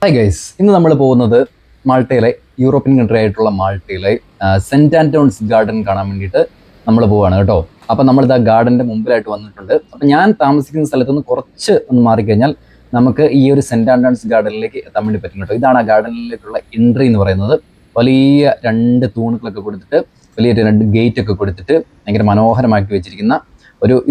Hi guys, ഇന്ന് നമ്മൾ പോകുന്നത് മാൾട്ടയിലെ യൂറോപ്യൻ കൺട്രി ആയിട്ടുള്ള മാൾട്ടയിലെ സെന്റ് ആന്റോൺസ് ഗാർഡൻ കാണാൻ വേണ്ടിയിട്ട് നമ്മൾ പോവാണ് കേട്ടോ. അപ്പം നമ്മളിത് ആ ഗാർഡന്റെ മുമ്പിലായിട്ട് വന്നിട്ടുണ്ട്. അപ്പം ഞാൻ താമസിക്കുന്ന സ്ഥലത്ത് നിന്ന് കുറച്ച് ഒന്ന് മാറിക്കഴിഞ്ഞാൽ നമുക്ക് ഈ ഒരു സെന്റ് ആന്റോൺസ് ഗാർഡനിലേക്ക് എത്താൻ വേണ്ടി പറ്റും കേട്ടോ. ഇതാണ് ആ ഗാർഡനിലേക്കുള്ള എൻട്രി എന്ന് പറയുന്നത്. വലിയ രണ്ട് തൂണുകളൊക്കെ കൊടുത്തിട്ട് വലിയ രണ്ട് ഗേറ്റ് ഒക്കെ കൊടുത്തിട്ട് ഭയങ്കര മനോഹരമാക്കി വെച്ചിരിക്കുന്ന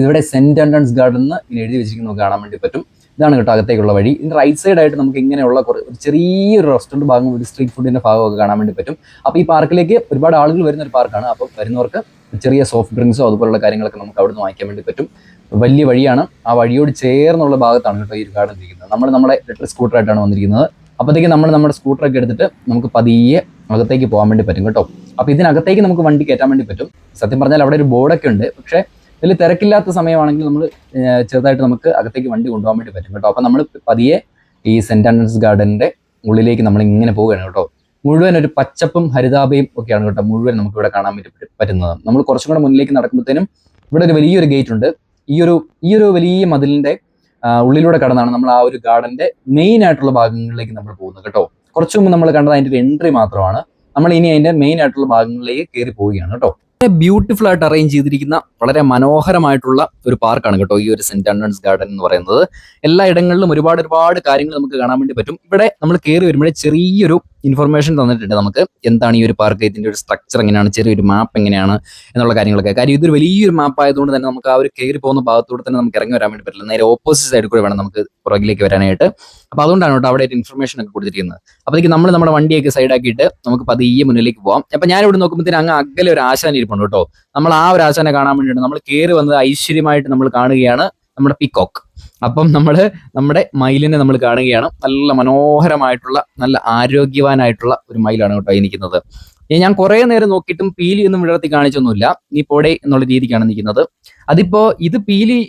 ഇവിടെ സെന്റ് ആന്റോൺസ് ഗാർഡൻ എന്ന് ഇങ്ങനെ എഴുതി വെച്ചിരിക്കുന്നത് കാണാൻ വേണ്ടി പറ്റും. ഇതാണ് കേട്ടോ അകത്തേക്കുള്ള വഴി. ഇതിന് റൈറ്റ് സൈഡ് ആയിട്ട് നമുക്ക് ഇങ്ങനെയുള്ള ഒരു ചെറിയൊരു റെസ്റ്റോറൻറ്റ് ഭാഗം, ഒരു സ്ട്രീറ്റ് ഫുഡിന്റെ ഭാഗമൊക്കെ കാണാൻ വേണ്ടി പറ്റും. അപ്പോൾ ഈ പാർക്കിലേക്ക് ഒരുപാട് ആളുകൾ വരുന്ന ഒരു പാർക്കാണ്. അപ്പോൾ വരുന്നവർക്ക് ചെറിയ സോഫ്റ്റ് ഡ്രിങ്ക്സോ അതുപോലുള്ള കാര്യങ്ങളൊക്കെ നമുക്ക് അവിടെ നിന്ന് വാങ്ങിക്കാൻ വേണ്ടി പറ്റും. വലിയ വഴിയാണ്. ആ വഴിയോട് ചേർന്നുള്ള ഭാഗത്താണ് കേട്ടോ ഈ ഒരു ഗാർഡൻ ഇരിക്കുന്നത്. നമ്മൾ നമ്മുടെ ഇലക്ട്രിക് സ്കൂട്ടറായിട്ടാണ് വന്നിരിക്കുന്നത്. അപ്പോഴത്തേക്ക് നമ്മൾ നമ്മുടെ സ്കൂട്ടറൊക്കെ എടുത്തിട്ട് നമുക്ക് പതിയെ അകത്തേക്ക് പോകാൻ വേണ്ടി പറ്റും കേട്ടോ. അപ്പോൾ ഇതിനകത്തേക്ക് നമുക്ക് വണ്ടി കയറ്റാൻ വേണ്ടി പറ്റും. സത്യം പറഞ്ഞാൽ അവിടെ ഒരു ബോർഡൊക്കെ ഉണ്ട്. പക്ഷേ ഇതിൽ തിരക്കില്ലാത്ത സമയമാണെങ്കിൽ നമ്മൾ ചെറുതായിട്ട് നമുക്ക് അകത്തേക്ക് വണ്ടി കൊണ്ടുപോകാൻ വേണ്ടി പറ്റും കേട്ടോ. അപ്പം നമ്മൾ പതിയെ ഈ സെന്റ് ആന്റോൺസ് ഗാർഡന്റെ ഉള്ളിലേക്ക് നമ്മൾ ഇങ്ങനെ പോവുകയാണ് കേട്ടോ. മുഴുവൻ ഒരു പച്ചപ്പും ഹരിതാഭയും ഒക്കെയാണ് കേട്ടോ മുഴുവൻ നമുക്ക് ഇവിടെ കാണാൻ വേണ്ടി പറ്റുന്നത്. നമ്മൾ കുറച്ചും കൂടെ മുന്നിലേക്ക് നടക്കുമ്പോഴത്തേനും ഇവിടെ ഒരു വലിയൊരു ഗേറ്റ് ഉണ്ട്. ഈ ഒരു വലിയ മതിലിന്റെ ഉള്ളിലൂടെ കടന്നാണ് നമ്മൾ ആ ഒരു ഗാർഡന്റെ മെയിൻ ആയിട്ടുള്ള ഭാഗങ്ങളിലേക്ക് നമ്മൾ പോകുന്നത് കേട്ടോ. കുറച്ചു മുമ്പ് നമ്മൾ കണ്ടത് അതിന്റെ ഒരു എൻട്രി മാത്രമാണ്. നമ്മൾ ഇനി അതിന്റെ മെയിൻ ആയിട്ടുള്ള ഭാഗങ്ങളിലേക്ക് കയറി പോവുകയാണ് കേട്ടോ. ബ്യൂട്ടിഫുൾ ആയിട്ട് അറേഞ്ച് ചെയ്തിരിക്കുന്ന വളരെ മനോഹരമായിട്ടുള്ള ഒരു പാർക്കാണ് കേട്ടോ ഈ ഒരു സെന്റ് ആന്റോൺസ് ഗാർഡൻ എന്ന് പറയുന്നത്. എല്ലാ ഇടങ്ങളിലും ഒരുപാട് കാര്യങ്ങൾ നമുക്ക് കാണാൻ വേണ്ടി പറ്റും. ഇവിടെ നമ്മൾ കയറി വരുമ്പോഴേ ചെറിയൊരു ഇൻഫർമേഷൻ തന്നിട്ടുണ്ട് നമുക്ക് എന്താണ് ഈ ഒരു പാർക്ക്, ഇതിന്റെ ഒരു സ്ട്രക്ചർ എങ്ങനെയാണ്, ചെറിയൊരു മാപ്പ് എങ്ങനെയാണ് എന്നുള്ള കാര്യങ്ങളൊക്കെ. കാര്യം ഇതൊരു വലിയൊരു മാപ്പ് ആയതുകൊണ്ട് തന്നെ നമുക്ക് ആ ഒരു കയറി പോകുന്ന ഭാഗത്തൂടെ തന്നെ നമുക്ക് ഇറങ്ങി വരാൻ വേണ്ടി പറ്റില്ല. നേരെ ഓപ്പോസിറ്റ് സൈഡിൽ കൂടെ വേണം നമുക്ക് പുറകിലേക്ക് വരാനായിട്ട്. അപ്പോൾ അതുകൊണ്ടാണ് കേട്ടോ അവിടെ ഒരു ഇൻഫർമേഷൻ ഒക്കെ കൊടുത്തിരിക്കുന്നത്. അപ്പോഴേക്ക് നമ്മൾ നമ്മുടെ വണ്ടിയൊക്കെ സൈഡാക്കിയിട്ട് നമുക്ക് പതിയെ മുന്നിലേക്ക് പോകാം. അപ്പം ഞാൻ ഇവിടെ നോക്കുമ്പോഴത്തേന് അങ്ങ് അകലെ ഒരു ആശാൻ ഇരിപ്പുണ്ട് കേട്ടോ. നമ്മൾ ആ ഒരു ആശാനെ കാണാൻ വേണ്ടിയിട്ട് നമ്മൾ കയറി വന്നത് ഐശ്വര്യമായിട്ട് നമ്മൾ കാണുകയാണ് നമ്മുടെ പീകോക്ക്. അപ്പം നമ്മുടെ മയിലിനെ നമ്മൾ കാണുകയാണ്. നല്ല മനോഹരമായിട്ടുള്ള നല്ല ആരോഗ്യവാനായിട്ടുള്ള ഒരു മയിലാണ് കേട്ടോ നിൽക്കുന്നത്. ഞാൻ കുറെ നേരം നോക്കിയിട്ടും പീലി ഒന്നും വിടർത്തി കാണിച്ചൊന്നുമില്ല. നീ പോടെ എന്നുള്ള രീതിക്കാണ് നിൽക്കുന്നത്. അതിപ്പോ ഇത് പീലി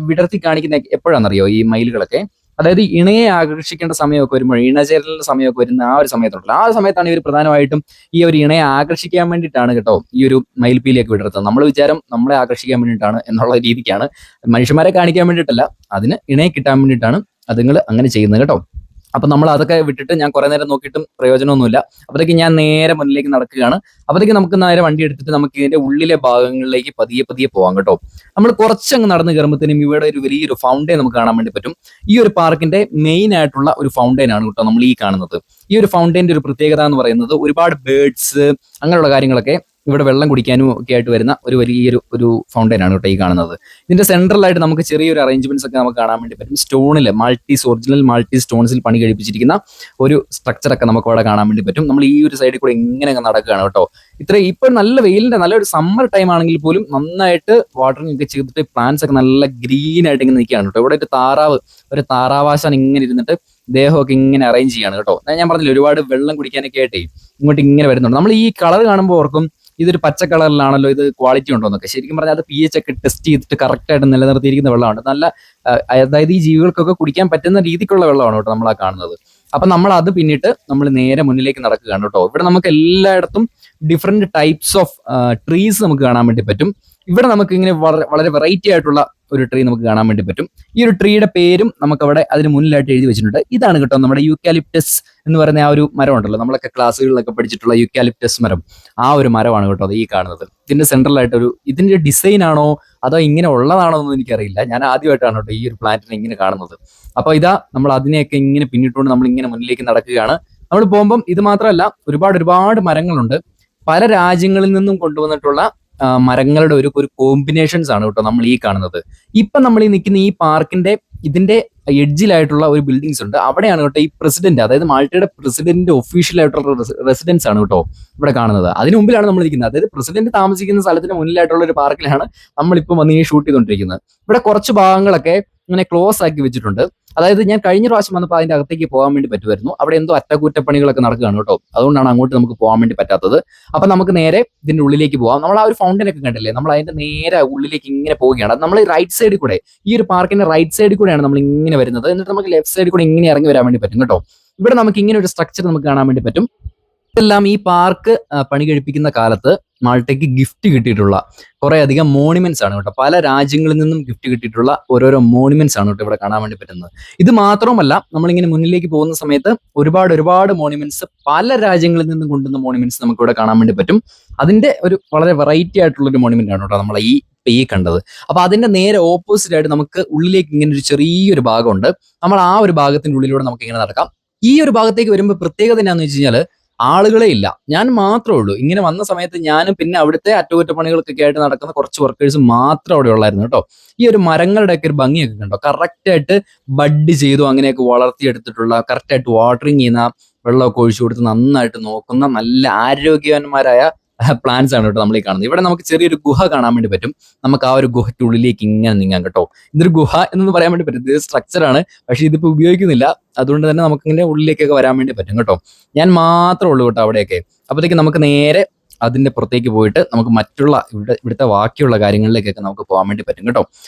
വിടർത്തി കാണിക്കുന്ന എപ്പോഴാണെന്നറിയോ ഈ മയിലുകളൊക്കെ? അതായത് ഇണയെ ആകർഷിക്കേണ്ട സമയമൊക്കെ വരുമ്പോൾ, ഇണചേരലിന്റെ സമയമൊക്കെ വരുന്ന ആ ഒരു സമയത്തുണ്ടല്ലോ, ആ സമയത്താണ് ഇവർ പ്രധാനമായിട്ടും ഈ ഒരു ഇണയെ ആകർഷിക്കാൻ വേണ്ടിയിട്ടാണ് കേട്ടോ ഈ ഒരു മയിൽപീലിയൊക്കെ വിടർത്തുന്നത്. നമ്മൾ വിചാരം നമ്മളെ ആകർഷിക്കാൻ വേണ്ടിയിട്ടാണ് എന്നുള്ള രീതിക്കാണ്. മനുഷ്യന്മാരെ കാണിക്കാൻ വേണ്ടിയിട്ടല്ല, അതിന് ഇണയെ കിട്ടാൻ വേണ്ടിയിട്ടാണ് അതുങ്ങൾ അങ്ങനെ ചെയ്യുന്നത് കേട്ടോ. അപ്പൊ നമ്മൾ അതൊക്കെ വിട്ടിട്ട് ഞാൻ കുറെ നേരം നോക്കിയിട്ടും പ്രയോജനമൊന്നുമില്ല. അപ്പോഴത്തേക്ക് ഞാൻ നേരെ മുന്നിലേക്ക് നടക്കുകയാണ്. അപ്പോഴത്തേക്ക് നമുക്ക് നേരെ വണ്ടി എടുത്തിട്ട് നമുക്ക് ഇതിന്റെ ഉള്ളിലെ ഭാഗങ്ങളിലേക്ക് പതിയെ പോകാം കേട്ടോ. നമ്മൾ കുറച്ചങ്ങ് നടന്ന് കയറുമ്പോഴത്തേനും ഇവിടെ ഒരു വലിയൊരു ഫൗണ്ടെയിൻ നമുക്ക് കാണാൻ വേണ്ടി പറ്റും. ഈ ഒരു പാർക്കിന്റെ മെയിൻ ആയിട്ടുള്ള ഒരു ഫൗണ്ടെയിൻ ആണ് കേട്ടോ നമ്മൾ ഈ കാണുന്നത്. ഈ ഒരു ഫൗണ്ടെയിന്റെ ഒരു പ്രത്യേകത എന്ന് പറയുന്നത് ഒരുപാട് ബേർഡ്സ് അങ്ങനെയുള്ള കാര്യങ്ങളൊക്കെ ഇവിടെ വെള്ളം കുടിക്കാനും ഒക്കെ ആയിട്ട് വരുന്ന ഒരു വലിയൊരു ഫൗണ്ടെയിൻ ആണ് കേട്ടോ ഈ കാണുന്നത്. ഇതിന്റെ സെൻട്രലായിട്ട് നമുക്ക് ചെറിയൊരു അറേഞ്ച്മെന്റ്സ് ഒക്കെ നമുക്ക് കാണാൻ വേണ്ടി പറ്റും. സ്റ്റോണിൽ ഒറിജിനൽ മൾട്ടി സ്റ്റോൺസിൽ പണി കഴിപ്പിച്ചിരിക്കുന്ന ഒരു സ്ട്രക്ചറൊക്കെ നമുക്ക് അവിടെ കാണാൻ വേണ്ടി പറ്റും. നമ്മൾ ഈ ഒരു സൈഡിൽ കൂടെ ഇങ്ങനെ നടക്കുകയാണ് കേട്ടോ. ഇപ്പൊ നല്ല വെയിലിന്റെ നല്ലൊരു സമ്മർ ടൈം ആണെങ്കിൽ പോലും നന്നായിട്ട് വാട്ടറിങ് ഒക്കെ ചെയ്തിട്ട് പ്ലാന്റ്സ് ഒക്കെ നല്ല ഗ്രീൻ ആയിട്ട് ഇങ്ങനെ നിൽക്കുകയാണ് കേട്ടോ. ഇവിടെ ഒരു താറാവാശാൻ ഇങ്ങനെ ഇരുന്നിട്ട് ദേഹമൊക്കെ ഇങ്ങനെ അറേഞ്ച് ചെയ്യാണ് കേട്ടോ. ഞാൻ പറഞ്ഞില്ല ഒരുപാട് വെള്ളം കുടിക്കാനൊക്കെ ആയിട്ടേ ഇങ്ങോട്ട് ഇങ്ങനെ വരുന്നുണ്ട്. നമ്മൾ ഈ കളർ കാണുമ്പോൾ ഓർക്കും ഇതൊരു പച്ച കളറിലാണല്ലോ, ഇത് ക്വാളിറ്റി ഉണ്ടോ എന്നൊക്കെ. ശരിക്കും പറഞ്ഞാൽ അത് pH ഒക്കെ ടെസ്റ്റ് ചെയ്തിട്ട് കറക്റ്റ് ആയിട്ട് നിലനിർത്തിയിരിക്കുന്ന വെള്ളമാണ്. നല്ല അതായത് ഈ ജീവികൾക്കൊക്കെ കുടിക്കാൻ പറ്റുന്ന രീതിക്കുള്ള വെള്ളമാണ് കേട്ടോ നമ്മൾ ആ കാണുന്നത്. അപ്പൊ നമ്മൾ അത് പിന്നിട്ട് നമ്മൾ നേരെ മുന്നിലേക്ക് നടക്കുകയാണ് കേട്ടോ. ഇവിടെ നമുക്ക് എല്ലായിടത്തും ഡിഫറെന്റ് ടൈപ്സ് ഓഫ് ട്രീസ് നമുക്ക് കാണാൻ വേണ്ടി പറ്റും. ഇവിടെ നമുക്ക് ഇങ്ങനെ വളരെ വെറൈറ്റി ആയിട്ടുള്ള ഒരു ട്രീ നമുക്ക് കാണാൻ വേണ്ടി പറ്റും. ഈ ഒരു ട്രീയുടെ പേരും നമുക്ക് അവിടെ അതിന് മുന്നിലായിട്ട് എഴുതി വെച്ചിട്ടുണ്ട്. ഇതാണ് കേട്ടോ നമ്മുടെ യൂക്കാലിപ്റ്റസ് എന്ന് പറയുന്ന ആ ഒരു മരം ഉണ്ടല്ലോ, നമ്മളൊക്കെ ക്ലാസ്സുകളിലൊക്കെ പഠിച്ചിട്ടുള്ള യൂക്കാലിപ്റ്റസ് മരം. ആ ഒരു മരമാണ് കേട്ടോ അത് ഈ കാണുന്നത്. ഇതിന്റെ സെൻട്രലായിട്ട് ഇതിന്റെ ഡിസൈൻ ആണോ അതോ ഇങ്ങനെ ഉള്ളതാണോ എന്നൊന്നും എനിക്കറിയില്ല. ഞാൻ ആദ്യമായിട്ടാണ് കേട്ടോ ഈ ഒരു പ്ലാന്റിനെ ഇങ്ങനെ കാണുന്നത്. അപ്പൊ ഇതാ നമ്മൾ അതിനെയൊക്കെ ഇങ്ങനെ പിന്നിട്ടുകൊണ്ട് നമ്മൾ ഇങ്ങനെ മുന്നിലേക്ക് നടക്കുകയാണ്. നമ്മൾ പോകുമ്പം ഇത് മാത്രമല്ല ഒരുപാട് മരങ്ങളുണ്ട്. പല രാജ്യങ്ങളിൽ നിന്നും കൊണ്ടുവന്നിട്ടുള്ള മരങ്ങളുടെ ഒരു കോമ്പിനേഷൻസ് ആണ് കേട്ടോ നമ്മൾ ഈ കാണുന്നത്. ഇപ്പൊ നമ്മൾ ഈ നിൽക്കുന്ന ഈ പാർക്കിന്റെ ഇതിന്റെ എഡ്ജിലായിട്ടുള്ള ഒരു ബിൽഡിങ്സ് ഉണ്ട്. അവിടെയാണ് കേട്ടോ ഈ പ്രസിഡന്റ്, അതായത് മാൾട്ടയുടെ പ്രസിഡന്റിന്റെ ഒഫീഷ്യൽ ആയിട്ടുള്ള റെസിഡൻസ് ആണ് കേട്ടോ ഇവിടെ കാണുന്നത്. അതിന് മുമ്പിലാണ് നമ്മൾ ഇരിക്കുന്നത്. അതായത് പ്രസിഡന്റ് താമസിക്കുന്ന സ്ഥലത്തിന് മുന്നിലായിട്ടുള്ള ഒരു പാർക്കിലാണ് നമ്മളിപ്പം വന്ന് ഈ ഷൂട്ട് ചെയ്തുകൊണ്ടിരിക്കുന്നത്. ഇവിടെ കുറച്ച് ഭാഗങ്ങളൊക്കെ ഇങ്ങനെ ക്ലോസ് ആക്കി വെച്ചിട്ടുണ്ട്. അതായത് ഞാൻ കഴിഞ്ഞ പ്രാവശ്യം വന്നപ്പോൾ അതിന്റെ അകത്തേക്ക് പോകാൻ വേണ്ടി പറ്റുമായിരുന്നു. അവിടെ എന്തോ അറ്റകുറ്റപ്പണികളൊക്കെ നടക്കുകയാണ് കേട്ടോ. അതുകൊണ്ടാണ് അങ്ങോട്ട് നമുക്ക് പോകാൻ വേണ്ടി പറ്റാത്തത്. അപ്പൊ നമുക്ക് നേരെ ഇതിന്റെ ഉള്ളിലേക്ക് പോകാം. നമ്മൾ ആ ഒരു ഫൗണ്ടൻ ഒക്കെ കണ്ടില്ലേ, നമ്മൾ അതിന്റെ നേരെ ഉള്ളിലേക്ക് ഇങ്ങനെ പോവുകയാണ്. നമ്മൾ റൈറ്റ് സൈഡിൽ കൂടെ, ഈ ഒരു പാർക്കിന്റെ റൈറ്റ് സൈഡിൽ കൂടെയാണ് നമ്മൾ ഇങ്ങനെ വരുന്നത്. എന്നിട്ട് നമുക്ക് ലെഫ്റ്റ് സൈഡിൽ കൂടെ ഇങ്ങനെ ഇറങ്ങി വരാൻ വേണ്ടി പറ്റും കേട്ടോ. ഇവിടെ നമുക്ക് ഇങ്ങനെ ഒരു സ്ട്രക്ചർ നമുക്ക് കാണാൻ വേണ്ടി പറ്റും. ഇതെല്ലാം ഈ പാർക്ക് പണി കഴിപ്പിക്കുന്ന കാലത്ത് മാൾട്ടയ്ക്ക് ഗിഫ്റ്റ് കിട്ടിയിട്ടുള്ള കുറെ അധികം മോണിമെന്റ്സ് ആണ് കേട്ടോ. പല രാജ്യങ്ങളിൽ നിന്നും ഗിഫ്റ്റ് കിട്ടിയിട്ടുള്ള ഓരോരോ മോണിമെന്റ്സ് ആണ് കേട്ടോ ഇവിടെ കാണാൻ വേണ്ടി പറ്റുന്നത്. ഇത് മാത്രമല്ല, നമ്മളിങ്ങനെ മുന്നിലേക്ക് പോകുന്ന സമയത്ത് ഒരുപാട് മോണിമെന്റ്സ്, പല രാജ്യങ്ങളിൽ നിന്നും കൊണ്ടുവന്ന മോണിമെന്റ്സ് നമുക്ക് ഇവിടെ കാണാൻ വേണ്ടി പറ്റും. അതിന്റെ ഒരു വളരെ വെറൈറ്റി ആയിട്ടുള്ള ഒരു മോണിമെന്റ് ആണ് കേട്ടോ നമ്മളെ ഈ കണ്ടത്. അപ്പൊ അതിന്റെ നേരെ ഓപ്പോസിറ്റ് ആയിട്ട് നമുക്ക് ഉള്ളിലേക്ക് ഇങ്ങനെ ഒരു ചെറിയൊരു ഭാഗമുണ്ട്. നമ്മൾ ആ ഒരു ഭാഗത്തിന്റെ ഉള്ളിലൂടെ നമുക്ക് ഇങ്ങനെ നടക്കാം. ഈ ഒരു ഭാഗത്തേക്ക് വരുമ്പോൾ പ്രത്യേകത എന്നാന്ന് വെച്ച് കഴിഞ്ഞാൽ ആളുകളെ ഇല്ല, ഞാൻ മാത്രമേ ഉള്ളൂ. ഇങ്ങനെ വന്ന സമയത്ത് ഞാനും പിന്നെ അവിടുത്തെ അറ്റകുറ്റപ്പണികൾക്കൊക്കെ ആയിട്ട് നടക്കുന്ന കുറച്ച് വർക്കേഴ്സ് മാത്രം അവിടെ ഉള്ളായിരുന്നു കേട്ടോ. ഈ ഒരു മരങ്ങളുടെയൊക്കെ ഒരു ഭംഗിയൊക്കെ കണ്ടോ, കറക്റ്റ് ആയിട്ട് ബഡ് ചെയ്തു അങ്ങനെയൊക്കെ വളർത്തിയെടുത്തിട്ടുള്ള, കറക്റ്റ് ആയിട്ട് വാട്ടറിങ് ചെയ്യുന്ന, വെള്ളമൊക്കെ ഒഴിച്ചു കൊടുത്ത് നന്നായിട്ട് നോക്കുന്ന നല്ല ആരോഗ്യവാന്മാരായ പ്ലാന്റ്സ് ആണ് കേട്ടോ നമ്മൾ ഈ കാണുന്നത്. ഇവിടെ നമുക്ക് ചെറിയൊരു ഗുഹ കാണാൻ വേണ്ടി പറ്റും. നമുക്ക് ആ ഒരു ഗുഹയ്ക്കുള്ളിലേക്ക് ഇങ്ങനെ നീങ്ങാം കേട്ടോ. ഇതൊരു ഗുഹ എന്നൊന്നും പറയാൻ വേണ്ടി പറ്റും, ഇത് സ്ട്രക്ചറാണ്. പക്ഷെ ഇതിപ്പോ ഉപയോഗിക്കുന്നില്ല, അതുകൊണ്ട് തന്നെ നമുക്ക് ഇങ്ങനെ ഉള്ളിലേക്കൊക്കെ വരാൻ വേണ്ടി പറ്റും കേട്ടോ. ഞാൻ മാത്രമേ ഉള്ളൂ കേട്ടോ അവിടെയൊക്കെ. അപ്പോഴത്തേക്ക് നമുക്ക് നേരെ അതിന്റെ പുറത്തേക്ക് പോയിട്ട് നമുക്ക് മറ്റുള്ള ഇവിടുത്തെ ബാക്കിയുള്ള കാര്യങ്ങളിലേക്കൊക്കെ നമുക്ക് പോകാൻ വേണ്ടി പറ്റും കേട്ടോ.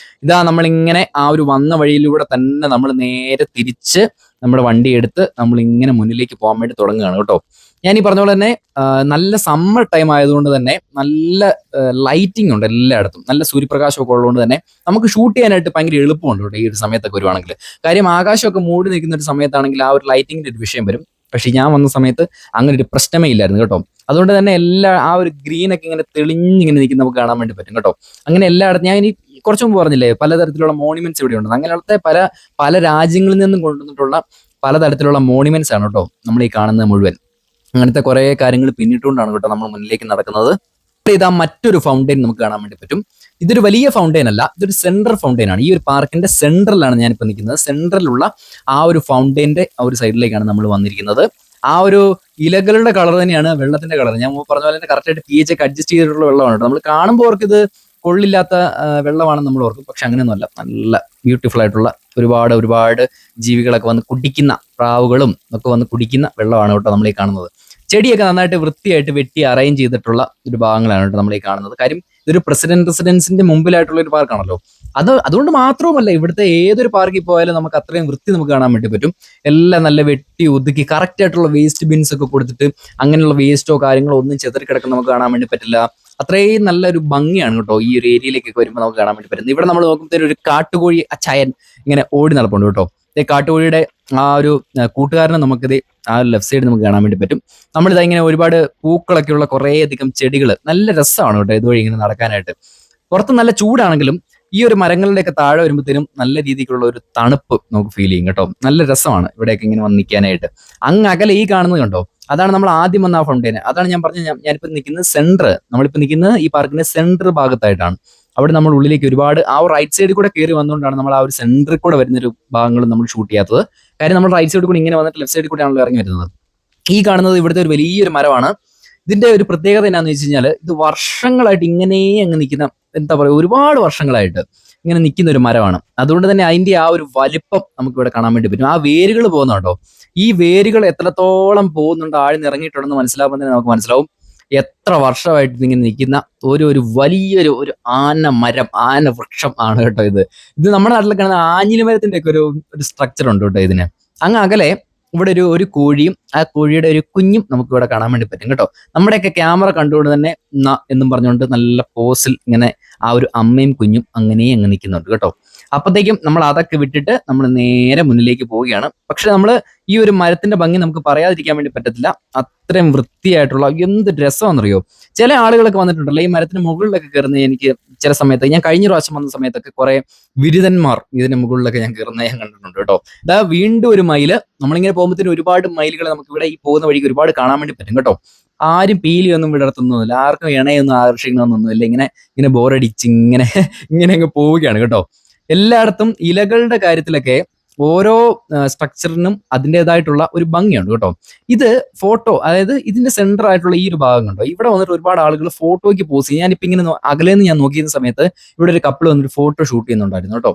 ഇതാ നമ്മളിങ്ങനെ ആ ഒരു വന്ന വഴിയിലൂടെ തന്നെ നമ്മൾ നേരെ തിരിച്ച് നമ്മുടെ വണ്ടി എടുത്ത് നമ്മൾ ഇങ്ങനെ മുന്നിലേക്ക് പോകാൻ വേണ്ടി തുടങ്ങുകയാണ് കേട്ടോ. ഞാൻ ഈ പറഞ്ഞ പോലെ തന്നെ നല്ല സമ്മർ ടൈം ആയതുകൊണ്ട് തന്നെ നല്ല ലൈറ്റിംഗ് ഉണ്ട് എല്ലായിടത്തും, നല്ല സൂര്യപ്രകാശമൊക്കെ ഉള്ളതുകൊണ്ട് തന്നെ നമുക്ക് ഷൂട്ട് ചെയ്യാനായിട്ട് ഭയങ്കര എളുപ്പമുണ്ട് കേട്ടോ ഈ ഒരു സമയത്തൊക്കെ വരുവാണെങ്കിൽ. കാര്യം ആകാശമൊക്കെ മൂടി നിൽക്കുന്ന ഒരു സമയത്താണെങ്കിൽ ആ ഒരു ലൈറ്റിങ്ങിന്റെ ഒരു വിഷയം വരും. പക്ഷെ ഞാൻ വന്ന സമയത്ത് അങ്ങനെ ഒരു പ്രശ്നമേ ഇല്ലായിരുന്നു കേട്ടോ. അതുകൊണ്ട് തന്നെ ആ ഒരു ഗ്രീനൊക്കെ ഇങ്ങനെ തെളിഞ്ഞിങ്ങനെ നിൽക്കുന്ന നമുക്ക് കാണാൻ വേണ്ടി പറ്റും കേട്ടോ. അങ്ങനെ എല്ലായിടത്തും ഞാൻ ഇനി കുറച്ചു മുമ്പ് പറഞ്ഞില്ലേ പലതരത്തിലുള്ള മോണിമെന്റ്സ് ഇവിടെ ഉണ്ട്. അങ്ങനത്തെ പല രാജ്യങ്ങളിൽ നിന്നും കൊണ്ടുവന്നിട്ടുള്ള പലതരത്തിലുള്ള മോണിമെന്റ്സ് ആണ് കേട്ടോ നമ്മൾ ഈ കാണുന്നത് മുഴുവൻ. അങ്ങനത്തെ കുറെ കാര്യങ്ങൾ പിന്നിട്ടുകൊണ്ടാണ് കേട്ടോ നമ്മൾ മുന്നിലേക്ക് നടക്കുന്നത്. ഇതാ മറ്റൊരു ഫൗണ്ടെയിൻ നമുക്ക് കാണാൻ വേണ്ടി പറ്റും. ഇതൊരു വലിയ ഫൗണ്ടെയിൻ അല്ല, ഇതൊരു സെൻട്രൽ ഫൗണ്ടെയിൻ ആണ്. ഈ ഒരു പാർക്കിന്റെ സെൻട്രലാണ് ഞാനിപ്പോൾ നിൽക്കുന്നത്. സെൻട്രലുള്ള ആ ഒരു ഫൗണ്ടെയിന്റെ ആ ഒരു സൈഡിലേക്കാണ് നമ്മൾ വന്നിരിക്കുന്നത്. ആ ഒരു ഇലകളുടെ കളർ തന്നെയാണ് വെള്ളത്തിന്റെ കളർ. ഞാൻ പറഞ്ഞ പോലെ തന്നെ കറക്റ്റ് ആയിട്ട് pH ഒക്കെ അഡ്ജസ്റ്റ് ചെയ്തിട്ടുള്ള വെള്ളമാണ്. നമ്മൾ കാണുമ്പോൾ അവർക്ക് ഇത് കൊള്ളില്ലാത്ത വെള്ളമാണെന്ന് നമ്മൾ ഓർക്കും. പക്ഷെ അങ്ങനെയൊന്നുമല്ല, നല്ല ബ്യൂട്ടിഫുൾ ആയിട്ടുള്ള ഒരുപാട് ജീവികളൊക്കെ വന്ന് കുടിക്കുന്ന, പ്രാവുകളും ഒക്കെ വന്ന് കുടിക്കുന്ന വെള്ളമാണ് കേട്ടോ നമ്മൾ ഈ കാണുന്നത്. ചെടിയൊക്കെ നന്നായിട്ട് വൃത്തിയായിട്ട് വെട്ടി അറേഞ്ച് ചെയ്തിട്ടുള്ള ഒരു ഭാഗങ്ങളാണ് കേട്ടോ നമ്മൾ ഈ കാണുന്നത്. കാര്യം ഇതൊരു പ്രസിഡന്റ് റെസിഡൻസിന്റെ മുമ്പിലായിട്ടുള്ള ഒരു പാർക്കാണല്ലോ. അതുകൊണ്ട് മാത്രവുമല്ല, ഇവിടുത്തെ ഏതൊരു പാർക്കിൽ പോയാലും നമുക്ക് അത്രയും വൃത്തി നമുക്ക് കാണാൻ വേണ്ടി പറ്റും. എല്ലാം നല്ല വെട്ടി ഒതുക്കി കറക്റ്റ് ആയിട്ടുള്ള വേസ്റ്റ് ബിൻസ് ഒക്കെ കൊടുത്തിട്ട് അങ്ങനെയുള്ള വേസ്റ്റോ കാര്യങ്ങളോ ഒന്നും ചെതറിക്കിടക്കുന്ന നമുക്ക് കാണാൻ വേണ്ടി പറ്റില്ല. അത്രയും നല്ലൊരു ഭംഗിയാണ് കേട്ടോ ഈ ഒരു ഏരിയയിലേക്കൊക്കെ വരുമ്പോൾ നമുക്ക് കാണാൻ വേണ്ടി പറ്റുന്നത്. ഇവിടെ നമ്മൾ നോക്കുമ്പോൾ ഒരു കാട്ടുകോഴി അച്ചായൻ ഇങ്ങനെ ഓടി നടപ്പുണ്ട് കേട്ടോ. കാട്ടുകോഴിയുടെ ആ ഒരു കൂട്ടുകാരനെ നമുക്കിത് ആ ലെഫ്റ്റ് സൈഡ് നമുക്ക് കാണാൻ വേണ്ടി പറ്റും. നമ്മളിത് ഇങ്ങനെ ഒരുപാട് പൂക്കളൊക്കെ ഉള്ള കുറേ അധികം ചെടികൾ, നല്ല രസമാണ് കേട്ടോ ഇതുവഴി ഇങ്ങനെ നടക്കാനായിട്ട്. പുറത്ത് നല്ല ചൂടാണെങ്കിലും ഈ ഒരു മരങ്ങളുടെയൊക്കെ താഴെ വരുമ്പോഴത്തേനും നല്ല രീതിക്കുള്ള ഒരു തണുപ്പ് നമുക്ക് ഫീൽ ചെയ്യും കേട്ടോ. നല്ല രസമാണ് ഇവിടെയൊക്കെ ഇങ്ങനെ വന്ന് നിൽക്കാനായിട്ട്. അങ്ങ് അകലെ ഈ കാണുന്നത് കണ്ടോ, അതാണ് നമ്മൾ ആദ്യം വന്ന ആ ഫൗണ്ടെയിൻ. അതാണ് ഞാൻ പറഞ്ഞ ഞാനിപ്പോൾ നിൽക്കുന്നത് നമ്മളിപ്പോൾ നിൽക്കുന്നത് ഈ പാർക്കിന്റെ സെൻട്രൽ ഭാഗത്തായിട്ടാണ്. അവിടെ നമ്മൾ ഉള്ളിലേക്ക് ഒരുപാട് ആ റൈറ്റ് സൈഡിൽ കൂടെ കയറി വന്നുകൊണ്ടാണ് നമ്മൾ ആ ഒരു സെന്ററിൽ കൂടെ വരുന്നൊരു ഭാഗങ്ങൾ നമ്മൾ ഷൂട്ട് ചെയ്യാത്തത്. കാര്യം നമ്മൾ റൈറ്റ് സൈഡിൽ കൂടെ ഇങ്ങനെ വന്നിട്ട് ലെഫ്റ്റ് സൈഡിൽ കൂടെയാണല്ലോ ഇറങ്ങി വരുന്നത്. ഈ കാണുന്നത് ഇവിടുത്തെ ഒരു വലിയൊരു മരമാണ്. ഇതിന്റെ ഒരു പ്രത്യേകത എന്നാന്ന് വെച്ച് കഴിഞ്ഞാൽ ഇത് വർഷങ്ങളായിട്ട് ഇങ്ങനെ അങ്ങ് നിൽക്കുന്ന, എന്താ പറയുക, ഒരുപാട് വർഷങ്ങളായിട്ട് ഇങ്ങനെ നിൽക്കുന്ന ഒരു മരമാണ്. അതുകൊണ്ട് തന്നെ അതിന്റെ ആ ഒരു വലിപ്പം നമുക്ക് ഇവിടെ കാണാൻ വേണ്ടി പറ്റും. ആ വേരുകൾ പോകുന്നുണ്ടോ, ഈ വേരുകൾ എത്രത്തോളം പോകുന്നുണ്ട്, ആഴ്ന്നിറങ്ങിയിട്ടുണ്ടെന്ന് മനസ്സിലാകുമ്പോൾ തന്നെ നമുക്ക് മനസ്സിലാവും എത്ര വർഷമായിട്ട് ഇങ്ങനെ നിൽക്കുന്ന ഒരു വലിയൊരു ആന വൃക്ഷം ആണ് കേട്ടോ ഇത് നമ്മുടെ നാട്ടിലൊക്കെ കാണുന്ന ആഞ്ഞിലി മരത്തിന്റെ ഒക്കെ ഒരു സ്ട്രക്ചർ ഉണ്ട് കേട്ടോ ഇതിന്. അങ്ങ് അകലെ ഇവിടെ ഒരു കോഴിയും ആ കോഴിയുടെ ഒരു കുഞ്ഞും നമുക്ക് ഇവിടെ കാണാൻ വേണ്ടി പറ്റും കേട്ടോ. നമ്മുടെയൊക്കെ ക്യാമറ കണ്ടുകൊണ്ട് തന്നെ എന്നും പറഞ്ഞുകൊണ്ട് നല്ല പോസിൽ ഇങ്ങനെ ആ ഒരു അമ്മയും കുഞ്ഞും അങ്ങ് നിൽക്കുന്നുണ്ട് കേട്ടോ. അപ്പോഴത്തേക്കും നമ്മൾ അതൊക്കെ വിട്ടിട്ട് നമ്മൾ നേരെ മുന്നിലേക്ക് പോവുകയാണ്. പക്ഷെ നമ്മൾ ഈ ഒരു മരത്തിന്റെ ഭംഗി നമുക്ക് പറയാതിരിക്കാൻ വേണ്ടി പറ്റത്തില്ല. അത്രയും വൃത്തിയായിട്ടുള്ള എന്ത് രസമാണെന്നറിയോ. ചില ആളുകളൊക്കെ വന്നിട്ടുണ്ടല്ലോ ഈ മരത്തിന് മുകളിലൊക്കെ കയറുന്നത്. എനിക്ക് ചില സമയത്ത്, ഞാൻ കഴിഞ്ഞ പ്രാവശ്യം വന്ന സമയത്തൊക്കെ കുറെ ബിരുദന്മാർ ഇതിന്റെ മുകളിലൊക്കെ ഞാൻ കയറുന്നത് ഞാൻ കണ്ടിട്ടുണ്ട് കേട്ടോ. ഇതാ വീണ്ടും ഒരു മയില്. നമ്മളിങ്ങനെ പോകുമ്പോഴത്തേനും ഒരുപാട് മയിലുകൾ നമുക്ക് ഇവിടെ ഈ പോകുന്ന വഴിക്ക് ഒരുപാട് കാണാൻ വേണ്ടി പറ്റും കേട്ടോ. ആരും പീലിയൊന്നും വിടർത്തൊന്നുമില്ല, ആർക്കും ഇണയൊന്നും ആകർഷിക്കണമെന്നൊന്നുമില്ല. ഇങ്ങനെ ബോറടിച്ച് ഇങ്ങനെ അങ്ങ് പോവുകയാണ് കേട്ടോ. എല്ലായിടത്തും ഇലകളുടെ കാര്യത്തിലൊക്കെ ഓരോ സ്ട്രക്ചറിനും അതിൻ്റെതായിട്ടുള്ള ഒരു ഭംഗിയുണ്ട് കേട്ടോ. ഇത് ഫോട്ടോ, അതായത് ഇതിന്റെ സെന്റർ ആയിട്ടുള്ള ഈ ഒരു ഭാഗം കണ്ടോ, ഇവിടെ വന്നിട്ട് ഒരുപാട് ആളുകൾ ഫോട്ടോയ്ക്ക് പോസ് ചെയ്യും. ഞാനിപ്പോൾ ഇങ്ങനെ അകലേന്ന് ഞാൻ നോക്കിയ സമയത്ത് ഇവിടെ ഒരു കപ്പിൾ വന്നിട്ട് ഫോട്ടോ ഷൂട്ട് ചെയ്യുന്നുണ്ടായിരുന്നു കേട്ടോ.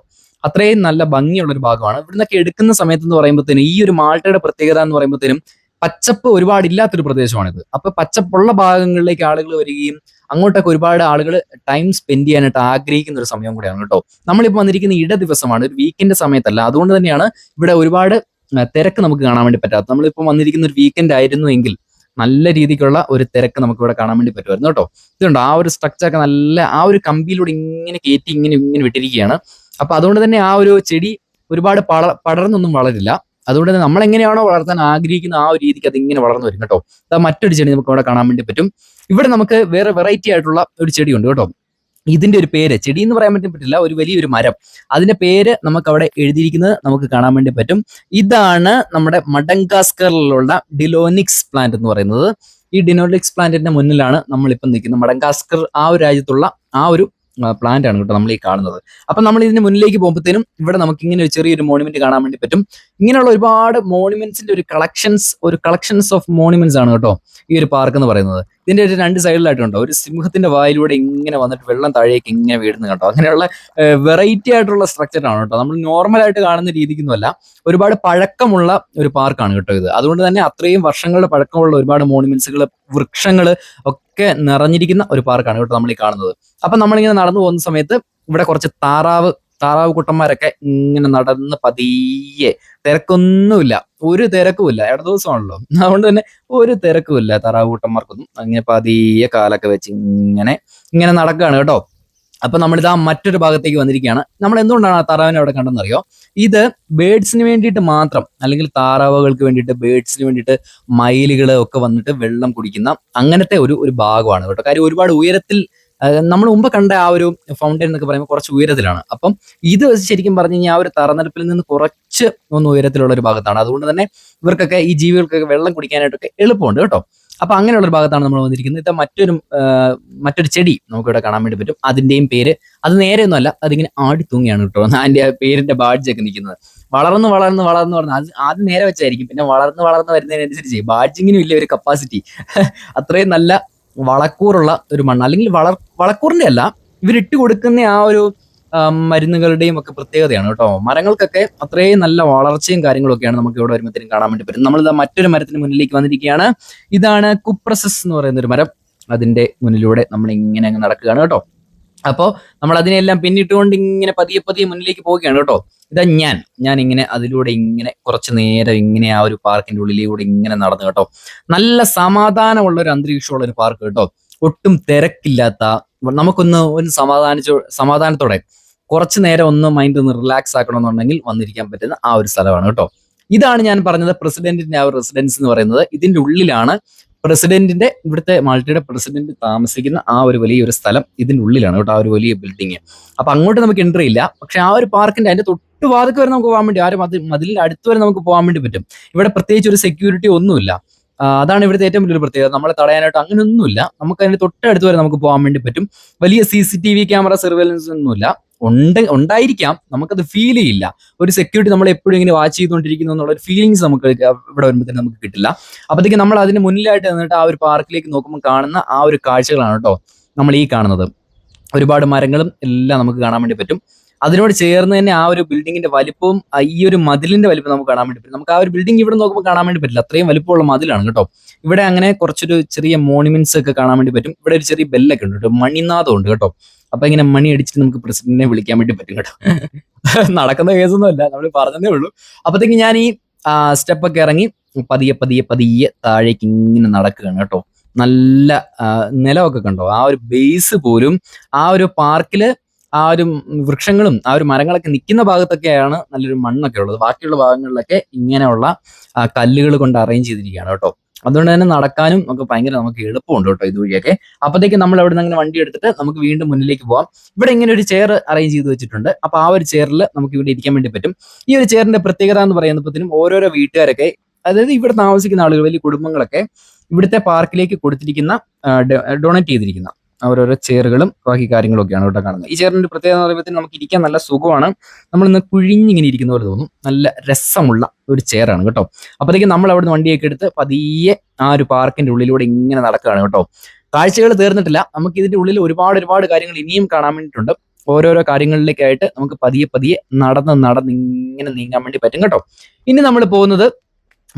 അത്രയും നല്ല ഭംഗിയുള്ള ഒരു ഭാഗമാണ്. ഇവിടുന്നൊക്കെ എടുക്കുന്ന സമയത്ത് എന്ന് പറയുമ്പോഴത്തേനും ഈ ഒരു മാൾട്ടയുടെ പ്രത്യേകത എന്ന് പറയുമ്പോഴത്തേനും പച്ചപ്പ് ഒരുപാട് ഇല്ലാത്തൊരു പ്രദേശമാണിത്. അപ്പൊ പച്ചപ്പുള്ള ഭാഗങ്ങളിലേക്ക് ആളുകൾ വരികയും അങ്ങോട്ടൊക്കെ ഒരുപാട് ആളുകൾ ടൈം സ്പെൻഡ് ചെയ്യാനായിട്ട് ആഗ്രഹിക്കുന്ന ഒരു സമയം കൂടെയാണ് കേട്ടോ. നമ്മളിപ്പോൾ വന്നിരിക്കുന്ന ഇട ദിവസമാണ്, ഒരു വീക്കെൻഡ് സമയത്തല്ല. അതുകൊണ്ട് തന്നെയാണ് ഇവിടെ ഒരുപാട് തിരക്ക് നമുക്ക് കാണാൻ വേണ്ടി പറ്റാത്തത്. നമ്മളിപ്പോൾ വന്നിരിക്കുന്ന ഒരു വീക്കെൻഡ് ആയിരുന്നു എങ്കിൽ നല്ല രീതിക്കുള്ള ഒരു തിരക്ക് നമുക്ക് ഇവിടെ കാണാൻ വേണ്ടി പറ്റുമായിരുന്നു കേട്ടോ. ഇതുണ്ടോ ആ ഒരു സ്ട്രക്ചർ ഒക്കെ നല്ല ആ ഒരു കമ്പിയിലൂടെ ഇങ്ങനെ കയറ്റി ഇങ്ങനെ ഇങ്ങനെ വിട്ടിരിക്കുകയാണ്. അപ്പൊ അതുകൊണ്ട് തന്നെ ആ ഒരു ചെടി ഒരുപാട് പടർന്നൊന്നും വളരില്ല. അതുകൊണ്ട് തന്നെ നമ്മൾ എങ്ങനെയാണോ വളർത്താൻ ആഗ്രഹിക്കുന്ന ആ ഒരു രീതിക്ക് അത് ഇങ്ങനെ വളർന്നു വരും കേട്ടോ. അത് മറ്റൊരു ചെടി നമുക്ക് ഇവിടെ കാണാൻ വേണ്ടി പറ്റും. ഇവിടെ നമുക്ക് വേറെ വെറൈറ്റി ആയിട്ടുള്ള ഒരു ചെടിയുണ്ട് കേട്ടോ. ഇതിന്റെ ഒരു പേര് ചെടി എന്ന് പറയാൻ വേണ്ടി പറ്റില്ല, ഒരു വലിയൊരു മരം. അതിന്റെ പേര് നമുക്ക് അവിടെ എഴുതിയിരിക്കുന്നത് നമുക്ക് കാണാൻ വേണ്ടി പറ്റും. ഇതാണ് നമ്മുടെ മഡഗാസ്കറിലുള്ള ഡിലോനിക്സ് പ്ലാന്റ് എന്ന് പറയുന്നത്. ഈ ഡിനോലിക്സ് പ്ലാന്റിന്റെ മുന്നിലാണ് നമ്മളിപ്പം നിൽക്കുന്നത്. മഡഗാസ്കർ ആ ഒരു രാജ്യത്തുള്ള ആ ഒരു പ്ലാന്റ് ആണ് കേട്ടോ നമ്മൾ ഈ കാണുന്നത്. അപ്പൊ നമ്മൾ ഇതിന് മുന്നിലേക്ക് പോകുമ്പോഴത്തേനും ഇവിടെ നമുക്ക് ഇങ്ങനെ ഒരു ചെറിയൊരു മോണുമെന്റ് കാണാൻ വേണ്ടി പറ്റും. ഇങ്ങനെയുള്ള ഒരുപാട് മോണുമെന്റ്സിന്റെ ഒരു കളക്ഷൻസ് ഓഫ് മോണുമെന്റ്സ് ആണ് കേട്ടോ ഈ ഒരു പാർക്ക് എന്ന് പറയുന്നത്. ഇതിന്റെ ഒരു രണ്ട് സൈഡിലായിട്ടുണ്ടോ ഒരു സിംഹത്തിന്റെ വായിലൂടെ ഇങ്ങനെ വന്നിട്ട് വെള്ളം താഴേക്ക് ഇങ്ങനെ വീഴുന്നു കേട്ടോ. അങ്ങനെയുള്ള വെറൈറ്റി ആയിട്ടുള്ള സ്ട്രക്ചർ ആണ് കേട്ടോ. നമ്മൾ നോർമൽ ആയിട്ട് കാണുന്ന രീതിക്കൊന്നുമല്ല, ഒരുപാട് പഴക്കമുള്ള ഒരു പാർക്കാണ് കേട്ടോ ഇത്. അതുകൊണ്ട് തന്നെ അത്രയും വർഷങ്ങളുടെ പഴക്കമുള്ള ഒരുപാട് മോണുമെന്റ്സുകൾ, വൃക്ഷങ്ങൾ ഒക്കെ നിറഞ്ഞിരിക്കുന്ന ഒരു പാർക്കാണ് കേട്ടോ നമ്മൾ ഈ കാണുന്നത്. അപ്പൊ നമ്മളിങ്ങനെ നടന്നു പോകുന്ന സമയത്ത് ഇവിടെ കുറച്ച് താറാവ് കുട്ടന്മാരൊക്കെ ഇങ്ങനെ നടന്ന് പതിയെ, തിരക്കൊന്നുമില്ല, ഒരു തിരക്കുമില്ല, ഇട ദിവസമാണല്ലോ, അതുകൊണ്ട് തന്നെ ഒരു തിരക്കുമില്ല താറാവ് കൂട്ടന്മാർക്കൊന്നും. അങ്ങനെ പതിയെ കാലൊക്കെ വെച്ച് ഇങ്ങനെ ഇങ്ങനെ നടക്കുകയാണ് കേട്ടോ. അപ്പൊ നമ്മളിതാ മറ്റൊരു ഭാഗത്തേക്ക് വന്നിരിക്കുകയാണ്. നമ്മൾ എന്തുകൊണ്ടാണ് ആ താറാവിനെ അവിടെ കണ്ടെന്നറിയോ? ഇത് ബേഡ്സിന് വേണ്ടിയിട്ട് മാത്രം, അല്ലെങ്കിൽ താറാവുകൾക്ക് വേണ്ടിയിട്ട്, ബേഡ്സിന് വേണ്ടിയിട്ട് മയിലുകൾ ഒക്കെ വന്നിട്ട് വെള്ളം കുടിക്കുന്ന അങ്ങനത്തെ ഒരു ഭാഗമാണ് കേട്ടോ. കാര്യം ഒരുപാട് ഉയരത്തിൽ, നമ്മൾ മുമ്പ് കണ്ട ആ ഒരു ഫൗണ്ടൻ എന്നൊക്കെ പറയുമ്പോൾ കുറച്ച് ഉയരത്തിലാണ്. അപ്പം ഇത് ശരിക്കും പറഞ്ഞു കഴിഞ്ഞാൽ ആ ഒരു തറനിരപ്പിൽ നിന്ന് കുറച്ച് ഒന്ന് ഉയരത്തിലുള്ള ഒരു ഭാഗത്താണ്. അതുകൊണ്ട് തന്നെ ഇവർക്കൊക്കെ, ഈ ജീവികൾക്കൊക്കെ വെള്ളം കുടിക്കാനായിട്ടൊക്കെ എളുപ്പമുണ്ട് കേട്ടോ. അപ്പൊ അങ്ങനെയുള്ള ഒരു ഭാഗത്താണ് നമ്മൾ വന്നിരിക്കുന്നത്. ഇത് മറ്റൊരു ചെടി നമുക്ക് ഇവിടെ കാണാൻ വേണ്ടി പറ്റും. അതിന്റെയും പേര്, അത് നേരെയൊന്നും അല്ല, അതിങ്ങനെ ആടി തൂങ്ങിയാണ് കേട്ടോ അതിന്റെ പേരിന്റെ ബാഡ്ജൊക്കെ നിൽക്കുന്നത്. വളർന്ന് വളർന്ന് വളർന്ന് വളർന്ന് അത് ആദ്യം നേരെ വെച്ചായിരിക്കും, പിന്നെ വളർന്ന് വളർന്ന് വരുന്നതിനനുസരിച്ച് ബാഡ്ജിങ്ങിനും ഇല്ല ഒരു കപ്പാസിറ്റി. അത്രയും നല്ല വളക്കൂറുള്ള ഒരു മണ്ണ്, അല്ലെങ്കിൽ വളക്കൂറിന്റെ അല്ല, ഇവരിട്ട് കൊടുക്കുന്ന ആ ഒരു മരുന്നുകളുടെയും ഒക്കെ പ്രത്യേകതയാണ് കേട്ടോ. മരങ്ങൾക്കൊക്കെ അത്രയും നല്ല വളർച്ചയും കാര്യങ്ങളും ഒക്കെയാണ് നമുക്ക് ഇവിടെ വരുമ്പോഴത്തേനും കാണാൻ വേണ്ടി പറ്റും. നമ്മളിതാ മറ്റൊരു മരത്തിന് മുന്നിലേക്ക് വന്നിരിക്കുകയാണ്. ഇതാണ് കുപ്രസസ് എന്ന് പറയുന്ന ഒരു മരം. അതിന്റെ മുന്നിലൂടെ നമ്മൾ ഇങ്ങനെ അങ്ങ് നടക്കുകയാണ് കേട്ടോ. അപ്പോൾ നമ്മൾ അതിനെല്ലാം പിന്നിട്ടുകൊണ്ട് ഇങ്ങനെ പതിയെ പതിയെ മുന്നിലേക്ക് പോവുകയാണ് കേട്ടോ. ഇതാ ഞാൻ ഇങ്ങനെ അതിലൂടെ ഇങ്ങനെ കുറച്ച് നേരം ഇങ്ങനെ ആ ഒരു പാർക്കിന്റെ ഉള്ളിലൂടെ ഇങ്ങനെ നടന്നു കേട്ടോ. നല്ല സമാധാനമുള്ള ഒരു അന്തരീക്ഷമുള്ള ഒരു പാർക്ക് കേട്ടോ. ഒട്ടും തിരക്കില്ലാത്ത, നമുക്കൊന്ന് സമാധാനത്തോടെ കുറച്ച് നേരം ഒന്ന് മൈൻഡ് ഒന്ന് റിലാക്സ് ആക്കണമെന്നുണ്ടെങ്കിൽ വന്നിരിക്കാൻ പറ്റുന്ന ആ ഒരു സ്ഥലമാണ് കേട്ടോ. ഇതാണ് ഞാൻ പറഞ്ഞത് പ്രസിഡന്റിന്റെ ആ ഒരു റെസിഡൻസ് എന്ന് പറയുന്നത്. ഇതിന്റെ ഉള്ളിലാണ് ഇവിടുത്തെ മാൾട്ടയുടെ പ്രസിഡന്റ് താമസിക്കുന്ന ആ ഒരു വലിയൊരു സ്ഥലം ഇതിന്റെ ഉള്ളിലാണ് കേട്ടോ, ആ ഒരു വലിയ ബിൽഡിങ്. അപ്പൊ അങ്ങോട്ട് നമുക്ക് എൻട്രി ഇല്ല, പക്ഷെ ആ ഒരു പാർക്കിന്റെ അതിന്റെ തൊട്ടുവാതിക്ക് വരെ നമുക്ക് പോകാൻ വേണ്ടി, മതിലിന്റെ അടുത്ത് വരെ നമുക്ക് പോകാൻ വേണ്ടി പറ്റും. ഇവിടെ പ്രത്യേകിച്ച് ഒരു സെക്യൂരിറ്റി ഒന്നുമില്ല. അതാണ് ഇവിടുത്തെ ഏറ്റവും വലിയൊരു പ്രത്യേകത. നമ്മളെ തടയാനായിട്ട് അങ്ങനെയൊന്നുമില്ല. നമുക്ക് അതിന്റെ തൊട്ടടുത്ത് വരെ നമുക്ക് പോകാൻ വേണ്ടി പറ്റും. വലിയ CCTV ക്യാമറ സർവേലൻസ് ഒന്നുമില്ല. ഉണ്ടായിരിക്കാം, നമുക്കത് ഫീൽ ചെയ്യില്ല. ഒരു സെക്യൂരിറ്റി നമ്മൾ എപ്പോഴും ഇങ്ങനെ വാച്ച് ചെയ്തുകൊണ്ടിരിക്കുന്നു എന്നുള്ള ഒരു ഫീലിങ്സ് നമുക്ക് ഇവിടെ വരുമ്പോഴത്തേക്കും നമുക്ക് കിട്ടില്ല. അപ്പോഴത്തേക്ക് നമ്മൾ അതിന് മുന്നിലായിട്ട് നിന്നിട്ട് ആ ഒരു പാർക്കിലേക്ക് നോക്കുമ്പോൾ കാണുന്ന ആ ഒരു കാഴ്ചകളാണ് കേട്ടോ നമ്മൾ ഈ കാണുന്നത്. ഒരുപാട് മരങ്ങളും എല്ലാം നമുക്ക് കാണാൻ വേണ്ടി പറ്റും. അതിനോട് ചേർന്ന് തന്നെ ആ ഒരു ബിൽഡിങ്ങിന്റെ വലിപ്പവും ഈ ഒരു മതിലിന്റെ വലിപ്പം നമുക്ക് കാണാൻ വേണ്ടി പറ്റും. നമുക്ക് ആ ഒരു ബിൽഡിംഗ് ഇവിടെ നോക്കുമ്പോൾ കാണാൻ വേണ്ടി പറ്റില്ല, അത്രയും വലിപ്പമുള്ള മതിലാണ് കേട്ടോ. ഇവിടെ അങ്ങനെ കുറച്ചൊരു ചെറിയ മോണുമെന്റ്സ് ഒക്കെ കാണാൻ വേണ്ടി പറ്റും. ഇവിടെ ഒരു ചെറിയ ബെല്ലൊക്കെ ഉണ്ട് കേട്ടോ, മണിനാഥം ഉണ്ട് കേട്ടോ. അപ്പൊ ഇങ്ങനെ മണി അടിച്ചിട്ട് നമുക്ക് പ്രസിഡന്റിനെ വിളിക്കാൻ വേണ്ടി പറ്റും കേട്ടോ. നടക്കുന്ന കേസൊന്നും അല്ല, നമ്മൾ പറഞ്ഞതേ ഉള്ളൂ. അപ്പത്തേക്ക് ഞാൻ ഈ സ്റ്റെപ്പൊക്കെ ഇറങ്ങി പതിയെ പതിയെ പതിയെ താഴേക്ക് ഇങ്ങനെ നടക്കുകയാണ് കേട്ടോ. നല്ല നിലമൊക്കെ കണ്ടോ, ആ ഒരു ബേസ് പോലും ആ ഒരു പാർക്കില് ആ ഒരു വൃക്ഷങ്ങളും ആ ഒരു മരങ്ങളൊക്കെ നിൽക്കുന്ന ഭാഗത്തൊക്കെയാണ് നല്ലൊരു മണ്ണൊക്കെ ഉള്ളത്. ബാക്കിയുള്ള ഭാഗങ്ങളിലൊക്കെ ഇങ്ങനെയുള്ള കല്ലുകൾ കൊണ്ട് അറേഞ്ച് ചെയ്തിരിക്കുകയാണ് കേട്ടോ. അതുകൊണ്ട് തന്നെ നടക്കാനും നമുക്ക് ഭയങ്കര നമുക്ക് എളുപ്പമുണ്ട് കേട്ടോ ഇതുവഴിയൊക്കെ. അപ്പോഴത്തേക്ക് നമ്മൾ അവിടെ നിന്ന് അങ്ങനെ വണ്ടി എടുത്തിട്ട് നമുക്ക് വീണ്ടും മുന്നിലേക്ക് പോകാം. ഇവിടെ ഇങ്ങനെ ഒരു ചെയർ അറേഞ്ച് ചെയ്ത് വെച്ചിട്ടുണ്ട്. അപ്പൊ ആ ഒരു ചെയറിൽ നമുക്ക് ഇവിടെ ഇരിക്കാൻ വേണ്ടി പറ്റും. ഈ ഒരു ചെയറിന്റെ പ്രത്യേകത എന്ന് പറയുമ്പോഴത്തേനും ഓരോരോ വീട്ടുകാരൊക്കെ, അതായത് ഇവിടെ താമസിക്കുന്ന ആളുകൾ, വലിയ കുടുംബങ്ങളൊക്കെ ഇവിടുത്തെ പാർക്കിലേക്ക് കൊടുത്തിരിക്കുന്ന ഡൊണേറ്റ് ചെയ്തിരിക്കുന്ന ഓരോരോ ചെയറുകളും ബാക്കി കാര്യങ്ങളും ഒക്കെയാണ് ഇവിടെ കാണുന്നത്. ഈ ചെയറിന്റെ പ്രത്യേകത എന്ന് പറയുമ്പോൾ നമുക്ക് ഇരിക്കാൻ നല്ല സുഖമാണ്. നമ്മളിന്ന് കുഴിഞ്ഞിങ്ങനെ ഇരിക്കുന്ന പോലെ തോന്നും. നല്ല രസമുള്ള ഒരു ചെയറാണ് കേട്ടോ. അപ്പോഴത്തേക്കും നമ്മൾ അവിടുന്ന് വണ്ടിയൊക്കെ എടുത്ത് പതിയെ ആ ഒരു പാർക്കിന്റെ ഉള്ളിലൂടെ ഇങ്ങനെ നടക്കുകയാണ് കേട്ടോ. കാഴ്ചകൾ തീർന്നിട്ടില്ല, നമുക്ക് ഇതിന്റെ ഉള്ളിൽ ഒരുപാട് കാര്യങ്ങൾ ഇനിയും കാണാൻ വേണ്ടിയിട്ടുണ്ട്. ഓരോരോ കാര്യങ്ങളിലേക്കായിട്ട് നമുക്ക് പതിയെ പതിയെ നടന്ന് ഇങ്ങനെ നീങ്ങാൻ വേണ്ടി പറ്റും കേട്ടോ. ഇനി നമ്മൾ പോകുന്നത്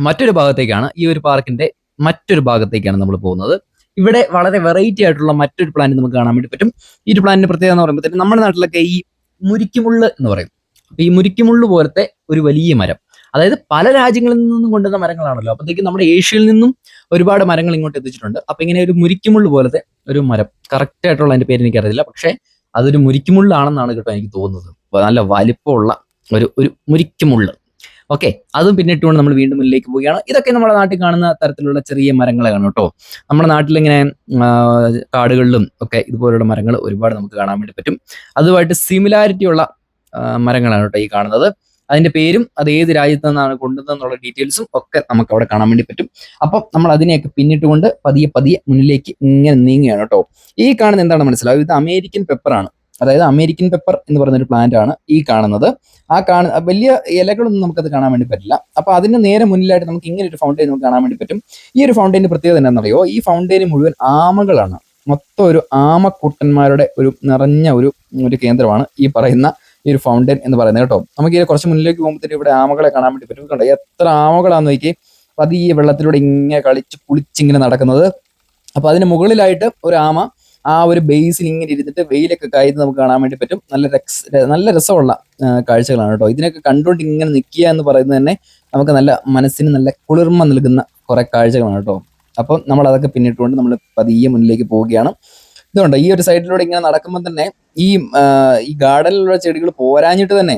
മറ്റൊരു ഭാഗത്തേക്കാണ്. ഈ ഒരു പാർക്കിന്റെ മറ്റൊരു ഭാഗത്തേക്കാണ് നമ്മൾ പോകുന്നത്. ഇവിടെ വളരെ വെറൈറ്റി ആയിട്ടുള്ള മറ്റൊരു പ്ലാന്റ് നമുക്ക് കാണാൻ വേണ്ടി പറ്റും. ഈ ഒരു പ്ലാന്റിന്റെ പ്രത്യേകത എന്ന് പറയുമ്പോഴത്തേക്കും നമ്മുടെ നാട്ടിലൊക്കെ ഈ മുരിക്കുമുള്ള് എന്ന് പറയും. അപ്പൊ ഈ മുരിക്കുമുള്ള് പോലത്തെ ഒരു വലിയ മരം, അതായത് പല രാജ്യങ്ങളിൽ നിന്നും കൊണ്ടുവന്ന മരങ്ങളാണല്ലോ. അപ്പോഴത്തേക്കും നമ്മുടെ ഏഷ്യയിൽ നിന്നും ഒരുപാട് മരങ്ങൾ ഇങ്ങോട്ട് എത്തിച്ചിട്ടുണ്ട്. അപ്പൊ ഇങ്ങനെ ഒരു മുരിക്കുമുള്ള് പോലത്തെ ഒരു മരം, കറക്റ്റ് ആയിട്ടുള്ള അതിന്റെ പേര് എനിക്കറിയില്ല, പക്ഷേ അതൊരു മുരിക്കുമുള്ളാണെന്നാണ് കേട്ടോ എനിക്ക് തോന്നുന്നത്. നല്ല വലിപ്പമുള്ള ഒരു മുരിക്കുമുള്ള്. ഓക്കെ, അതും പിന്നിട്ടുകൊണ്ട് നമ്മൾ വീണ്ടും മുന്നിലേക്ക് പോവുകയാണ്. ഇതൊക്കെ നമ്മുടെ നാട്ടിൽ കാണുന്ന തരത്തിലുള്ള ചെറിയ മരങ്ങളാണ് കേട്ടോ. നമ്മുടെ നാട്ടിലിങ്ങനെ കാടുകളിലും ഒക്കെ ഇതുപോലുള്ള മരങ്ങൾ ഒരുപാട് നമുക്ക് കാണാൻ വേണ്ടി പറ്റും. അതുമായിട്ട് സിമിലാരിറ്റി ഉള്ള മരങ്ങളാണ് കേട്ടോ ഈ കാണുന്നത്. അതിന്റെ പേരും അത് ഏത് രാജ്യത്തു നിന്നാണ് കൊണ്ടുവന്നെന്നുള്ള ഡീറ്റെയിൽസും ഒക്കെ നമുക്ക് അവിടെ കാണാൻ വേണ്ടി പറ്റും. അപ്പം നമ്മൾ അതിനെയൊക്കെ പിന്നിട്ടുകൊണ്ട് പതിയെ പതിയെ മുന്നിലേക്ക് ഇങ്ങനെ നീങ്ങുകയാണ് കേട്ടോ. ഈ കാണുന്ന എന്താണ് മനസ്സിലാവും, ഇത് അമേരിക്കൻ പെപ്പറാണ്. അതായത് അമേരിക്കൻ പെപ്പർ എന്ന് പറയുന്ന ഒരു പ്ലാന്റ് ആണ് ഈ കാണുന്നത്. വലിയ ഇലകളൊന്നും നമുക്കത് കാണാൻ വേണ്ടി പറ്റില്ല. അപ്പൊ അതിന് നേരെ മുന്നിലായിട്ട് നമുക്ക് ഇങ്ങനെ ഒരു ഫൗണ്ടെയിൻ നമുക്ക് കാണാൻ വേണ്ടി പറ്റും. ഈ ഒരു ഫൗണ്ടെയിന്റെ പ്രത്യേകത എന്താണെന്നറിയോ, ഈ ഫൗണ്ടെയിൻ മുഴുവൻ ആമകളാണ്. മൊത്തം ഒരു ആമക്കുട്ടന്മാരുടെ ഒരു നിറഞ്ഞ ഒരു കേന്ദ്രമാണ് ഈ പറയുന്ന ഈ ഒരു ഫൗണ്ടെയിൻ എന്ന് പറയുന്നത് കേട്ടോ. നമുക്ക് ഈ കുറച്ച് മുന്നിലേക്ക് പോകുമ്പോഴത്തേക്ക് ഇവിടെ ആമകളെ കാണാൻ വേണ്ടി പറ്റും. കണ്ടോ എത്ര ആമകളാന്ന് നോക്കി, പതിയെ വെള്ളത്തിലൂടെ ഇങ്ങനെ കളിച്ച് കുളിച്ചിങ്ങനെ നടക്കുന്നത്. അപ്പൊ അതിന് മുകളിലായിട്ട് ഒരു ആമ ആ ഒരു ബേസിൽ ഇങ്ങനെ ഇരുന്നിട്ട് വെയിലൊക്കെ കായത് നമുക്ക് കാണാൻ വേണ്ടി പറ്റും. നല്ല രസമുള്ള കാഴ്ചകളാണ് കേട്ടോ. ഇതിനൊക്കെ കണ്ടുകൊണ്ട് ഇങ്ങനെ നിൽക്കുക എന്ന് പറയുന്നത് തന്നെ നമുക്ക് നല്ല മനസ്സിന് നല്ല കുളിർമ നൽകുന്ന കുറെ കാഴ്ചകളാണ് കേട്ടോ. അപ്പം നമ്മൾ അതൊക്കെ പിന്നിട്ടുകൊണ്ട് നമ്മൾ പതിയെ മുന്നിലേക്ക് പോവുകയാണ്. ഇതുകൊണ്ട് ഈ ഒരു സൈഡിലൂടെ ഇങ്ങനെ നടക്കുമ്പോൾ തന്നെ ഈ ഗാർഡനിലുള്ള ചെടികൾ പോരാഞ്ഞിട്ട് തന്നെ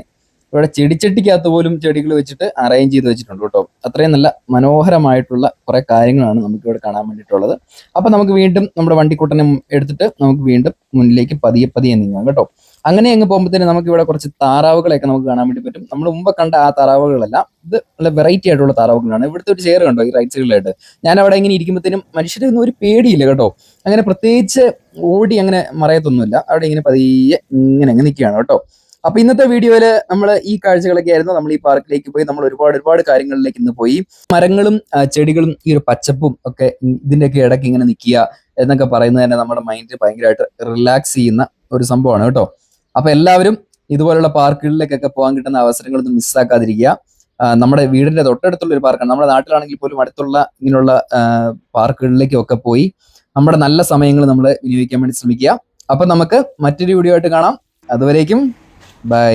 ഇവിടെ ചെടിച്ചട്ടിക്കകത്ത് പോലും ചെടികൾ വെച്ചിട്ട് അറേഞ്ച് ചെയ്ത് വെച്ചിട്ടുണ്ട് കേട്ടോ. അത്രയും നല്ല മനോഹരമായിട്ടുള്ള കുറെ കാര്യങ്ങളാണ് നമുക്ക് ഇവിടെ കാണാൻ വേണ്ടിയിട്ടുള്ളത്. അപ്പൊ നമുക്ക് വീണ്ടും നമ്മുടെ വണ്ടിക്കൂട്ടനെ എടുത്തിട്ട് നമുക്ക് വീണ്ടും മുന്നിലേക്ക് പതിയെ പതിയെ നീങ്ങാം കേട്ടോ. അങ്ങനെ അങ്ങ് പോകുമ്പോഴത്തേന് നമുക്ക് ഇവിടെ കുറച്ച് താറാവുകളെയൊക്കെ നമുക്ക് കാണാൻ വേണ്ടി പറ്റും. നമ്മൾ മുമ്പ് കണ്ട ആ താറാവുകളല്ല, ഇത് നല്ല വെറൈറ്റി ആയിട്ടുള്ള താറാവുകളാണ്. ഇവിടുത്തെ ഒരു ചെയർ കണ്ടോ ഈ റൈറ്റ് സൈഡിലായിട്ട്. ഞാൻ അവിടെ ഇങ്ങനെ ഇരിക്കുമ്പോഴത്തേനും മനുഷ്യരൊന്നും ഒരു പേടിയില്ല കേട്ടോ. അങ്ങനെ പ്രത്യേകിച്ച് ഓടി അങ്ങനെ മറയത്തൊന്നുമില്ല. അവിടെ ഇങ്ങനെ പതിയെ ഇങ്ങനെ അങ്ങ് നിൽക്കുകയാണ് കേട്ടോ. അപ്പൊ ഇന്നത്തെ വീഡിയോയില് നമ്മൾ ഈ കാഴ്ചകളൊക്കെ ആയിരുന്നു. നമ്മൾ ഈ പാർക്കിലേക്ക് പോയി നമ്മൾ ഒരുപാട് കാര്യങ്ങളിലേക്ക് ഇന്ന് പോയി. മരങ്ങളും ചെടികളും ഈ ഒരു പച്ചപ്പും ഒക്കെ ഇതിന്റെയൊക്കെ ഇടയ്ക്ക് ഇങ്ങനെ നിൽക്കുക എന്നൊക്കെ പറയുന്നത് തന്നെ നമ്മുടെ മൈൻഡ് ഭയങ്കരമായിട്ട് റിലാക്സ് ചെയ്യുന്ന ഒരു സംഭവമാണ് കേട്ടോ. അപ്പൊ എല്ലാവരും ഇതുപോലുള്ള പാർക്കുകളിലേക്കൊക്കെ പോകാൻ കിട്ടുന്ന അവസരങ്ങളൊന്നും മിസ്സാക്കാതിരിക്കുക. നമ്മുടെ വീടിന്റെ തൊട്ടടുത്തുള്ള ഒരു പാർക്കാണ്. നമ്മുടെ നാട്ടിലാണെങ്കിൽ പോലും അടുത്തുള്ള ഇങ്ങനെയുള്ള പാർക്കുകളിലേക്കൊക്കെ പോയി നമ്മുടെ നല്ല സമയങ്ങൾ നമ്മൾ വിനിയോഗിക്കാൻ വേണ്ടി ശ്രമിക്കുക. അപ്പൊ നമുക്ക് മറ്റൊരു വീഡിയോ ആയിട്ട് കാണാം. അതുവരേക്കും ബൈ.